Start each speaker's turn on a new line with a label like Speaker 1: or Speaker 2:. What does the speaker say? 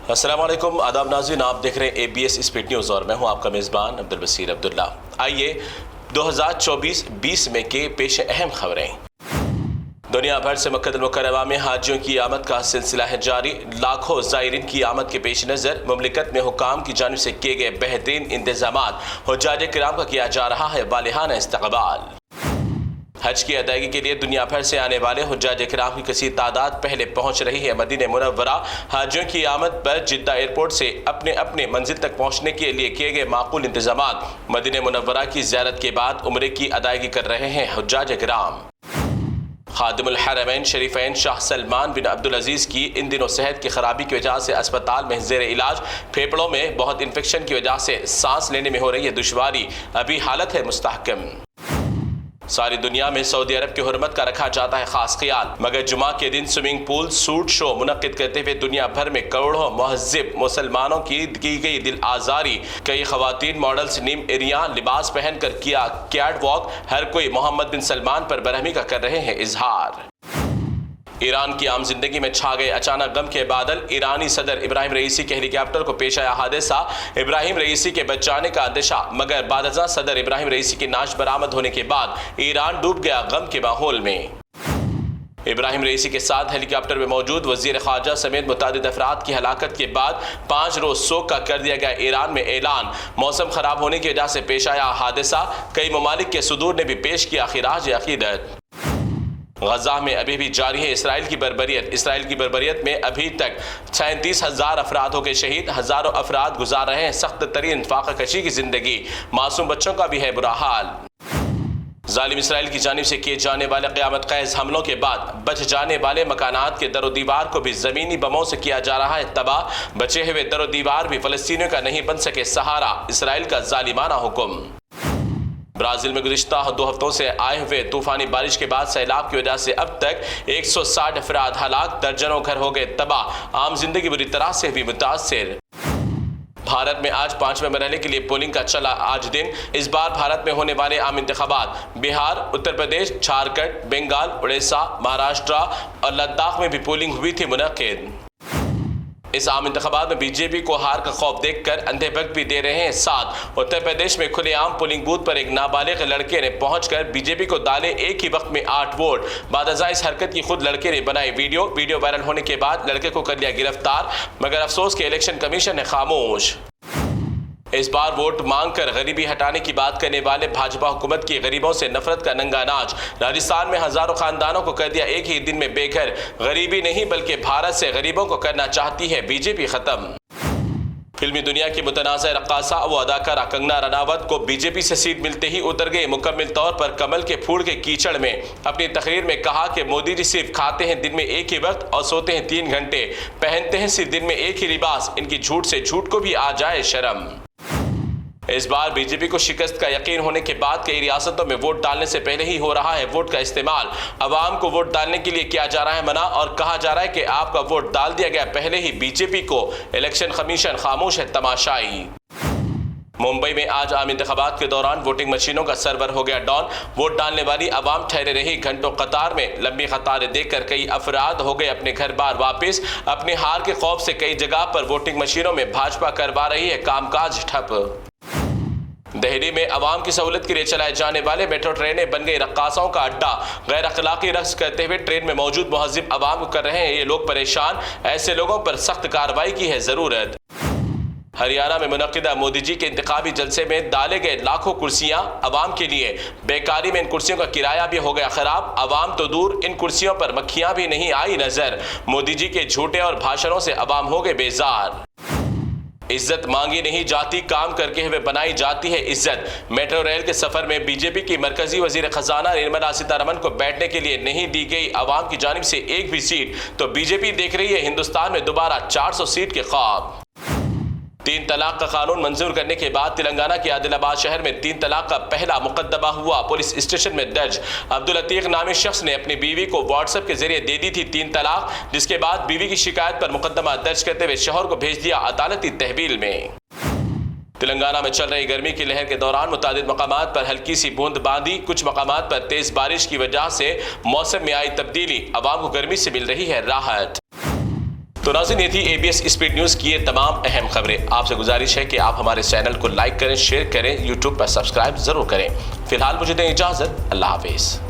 Speaker 1: अस्सलाम वालेकुम, आदाब नाज़रीन, आप देख रहे हैं ABS स्पीड न्यूज़ और मैं हूं आपका मेज़बान अब्दुल बसीर अब्दुल्ला। आइए 2024-20 में के पेश अहम खबरें। दुनिया भर से मक्का मुकर्रमा में हाजियों की आमद का सिलसिला है जारी। लाखों ज़ायरीन की आमद के पेश नज़र मुमलिकत में हुकाम की जानिब से किए गए बेहतरीन इंतजामात हुज्जाज किराम का किया जा रहा है वालिहाना इस्तकबाल। हज की अदायगी के लिए दुनिया भर से आने वाले हुज्जाज किराम की कसीर तादाद पहले पहुंच रही है। मदीना मुनव्वरा हाजियों की आमद पर जिद्दा एयरपोर्ट से अपने अपने मंजिल तक पहुंचने के लिए किए गए माकूल इंतजामात मदीना मुनव्वरा की ज़ियारत के बाद उम्रे की अदायगी कर रहे हैं हुज्जाज किराम। खादिमुल हरमैन शरीफैन शाह सलमान बिन अब्दुल अजीज़ की इन दिनों सेहत की खराबी की वजह से अस्पताल में ज़ेर इलाज। फेफड़ों में बहुत इन्फेक्शन की वजह से सांस लेने में हो रही है दुश्वारी, अभी हालत है मुस्तहकम। सारी दुनिया में सऊदी अरब की हुर्मत का रखा जाता है खास ख्याल, मगर जुमा के दिन स्विमिंग पूल सूट शो मुनक्किद करते हुए दुनिया भर में करोड़ों महज़िब मुसलमानों की गई दिल आजारी। कई खवातीन मॉडल्स नीम एरिया लिबास पहनकर किया कैट वॉक। हर कोई मोहम्मद बिन सलमान पर बरहमी का कर रहे हैं इजहार। ईरान की आम जिंदगी में छा गए अचानक गम के बादल। ईरानी सदर इब्राहिम रईसी के हेलीकॉप्टर को पेश आया हादसा। इब्राहिम रईसी के बच जाने का अंदेशा, मगर बादशाह सदर इब्राहिम रईसी की नाश बरामद होने के बाद ईरान डूब गया गम के माहौल में। इब्राहिम रईसी के साथ हेलीकॉप्टर में मौजूद वजीर खारजा समेत मुतादिद अफराद की हलाकत के बाद 5 रोज शोक का कर दिया गया ईरान में ऐलान। मौसम खराब होने की वजह से पेश आया हादसा। कई ममालिक के सुदूर ने भी पेश किया खिराज अकीदत। गजा में अभी भी जारी है इसराइल की बर्बरियत। इसराइल की बर्बरियत में अभी तक 37,000 अफराद हो गए शहीद। हजारों अफराद गुजार रहे हैं सख्त तरीन फाका कशी की जिंदगी। मासूम बच्चों का भी है बुरा हाल। जालिम इसराइल की जानिब से किए जाने वाले क़यामत ख़ैज़ हमलों के बाद बच जाने वाले मकानात के दरो दीवार को भी ज़मीनी बमों से किया जा रहा है तबाह। बचे हुए दरो दीवार भी फ़लस्तीनियों का नहीं बन सके सहारा, इसराइल का जालिमाना हुक्म। ब्राज़ील में गुज़िश्ता 2 हफ्तों से आए हुए तूफ़ानी बारिश के बाद सैलाब की वजह से अब तक 160 अफराद हलाक, दर्जनों घर हो गए तबाह। आम जिंदगी बुरी तरह से भी मुतासिर। भारत में आज 5वें मरहले के लिए पोलिंग का चला आज दिन। इस बार भारत में होने वाले आम इंतखाबात बिहार, उत्तर प्रदेश, झारखंड, बंगाल, उड़ीसा, महाराष्ट्र और लद्दाख में भी पोलिंग हुई थी मुनक्किद। इस आम इंतखाबात में बीजेपी को हार का खौफ देखकर अंधे भक्त भी दे रहे हैं साथ। उत्तर प्रदेश में खुलेआम पोलिंग बूथ पर एक नाबालिग लड़के ने पहुंचकर बीजेपी को डाले एक ही वक्त में 8 वोट। बादशाह इस हरकत की खुद लड़के ने बनाई वीडियो वायरल होने के बाद लड़के को कर लिया गिरफ्तार, मगर अफसोस के इलेक्शन कमीशन है खामोश। इस बार वोट मांगकर गरीबी हटाने की बात करने वाले भाजपा हुकूमत की गरीबों से नफरत का नंगा नाच। राजस्थान में हजारों खानदानों को कर दिया एक ही दिन में बेघर। गरीबी नहीं बल्कि भारत से गरीबों को करना चाहती है बीजेपी खत्म। फिल्मी दुनिया की मुतनाज़ा रक्कासा व अदाकारा कंगना रनावत को बीजेपी से सीट मिलते ही उतर गए मुकम्मल तौर पर कमल के फूल के कीचड़ में। अपनी तकरीर में कहा कि मोदी जी सिर्फ खाते हैं दिन में एक ही वक्त और सोते हैं 3 घंटे, पहनते हैं सिर्फ दिन में एक ही लिबास। इनकी झूठ से झूठ को भी आ जाए शर्म। इस बार बीजेपी को शिकस्त का यकीन होने के बाद कई रियासतों में वोट डालने से पहले ही हो रहा है वोट का इस्तेमाल। अवाम को वोट डालने के लिए किया जा रहा है मना और कहा जा रहा है कि आपका वोट डाल दिया गया पहले ही। बीजेपी को इलेक्शन कमीशन खामोश है तमाशाई। मुंबई में आज आम इंतखाबात के दौरान वोटिंग मशीनों का सर्वर हो गया डाउन। वोट डालने वाली अवाम ठहरे रही घंटों कतार में। लंबी कतारें देखकर कई अफराद हो गए अपने घर बार वापस। अपने हार के खौफ से कई जगह पर वोटिंग मशीनों में भाजपा करवा रही है कामकाज ठप। दिल्ली में अवाम की सहूलत के लिए चलाए जाने वाले मेट्रो ट्रेनें बन गई रक्कासों का अड्डा। गैर अखलाकी रक्स करते हुए ट्रेन में मौजूद महज़िब अवाम को कर रहे हैं ये लोग परेशान। ऐसे लोगों पर सख्त कार्रवाई की है जरूरत। हरियाणा में मुनक्किदा मोदी जी के इंतखाबी जलसे में डाले गए लाखों कुर्सियां अवाम के लिए। बेकारी में इन कुर्सियों का किराया भी हो गया खराब। अवाम तो दूर, इन कुर्सियों पर मक्खियां भी नहीं आई नजर। मोदी जी के झूठे और भाषणों से अवाम हो गए बेजार। इज्जत मांगी नहीं जाती, काम करके हुए बनाई जाती है इज्जत। मेट्रो रेल के सफर में बीजेपी की मरकजी वजीर खजाना निर्मला सीतारमण को बैठने के लिए नहीं दी गई अवाम की जानिब से एक भी सीट, तो बीजेपी देख रही है हिंदुस्तान में दोबारा 400 सीट के ख्वाब। 3 तलाक का कानून मंजूर करने के बाद तेलंगाना के आदिलाबाद शहर में 3 तलाक का पहला मुकदमा हुआ। पुलिस स्टेशन में दर्ज अब्दुल अतीक नामी शख्स ने अपनी बीवी को व्हाट्सएप के जरिए दे दी थी 3 तलाक, जिसके बाद बीवी की शिकायत पर मुकदमा दर्ज करते हुए शौहर को भेज दिया अदालती तहवील में। तेलंगाना में चल रही गर्मी की लहर के दौरान मुतादिद मकामात पर हल्की सी बूंदबांदी, कुछ मकामात पर तेज बारिश की वजह से मौसम में आई तब्दीली। अवाम को गर्मी से मिल रही है राहत। तो नाज़रीन, ये थी ABS स्पीड न्यूज़ की ये तमाम अहम खबरें। आपसे गुजारिश है कि आप हमारे चैनल को लाइक करें, शेयर करें, यूट्यूब पर सब्सक्राइब जरूर करें। फिलहाल मुझे दें इजाज़त। अल्लाह हाफिज़।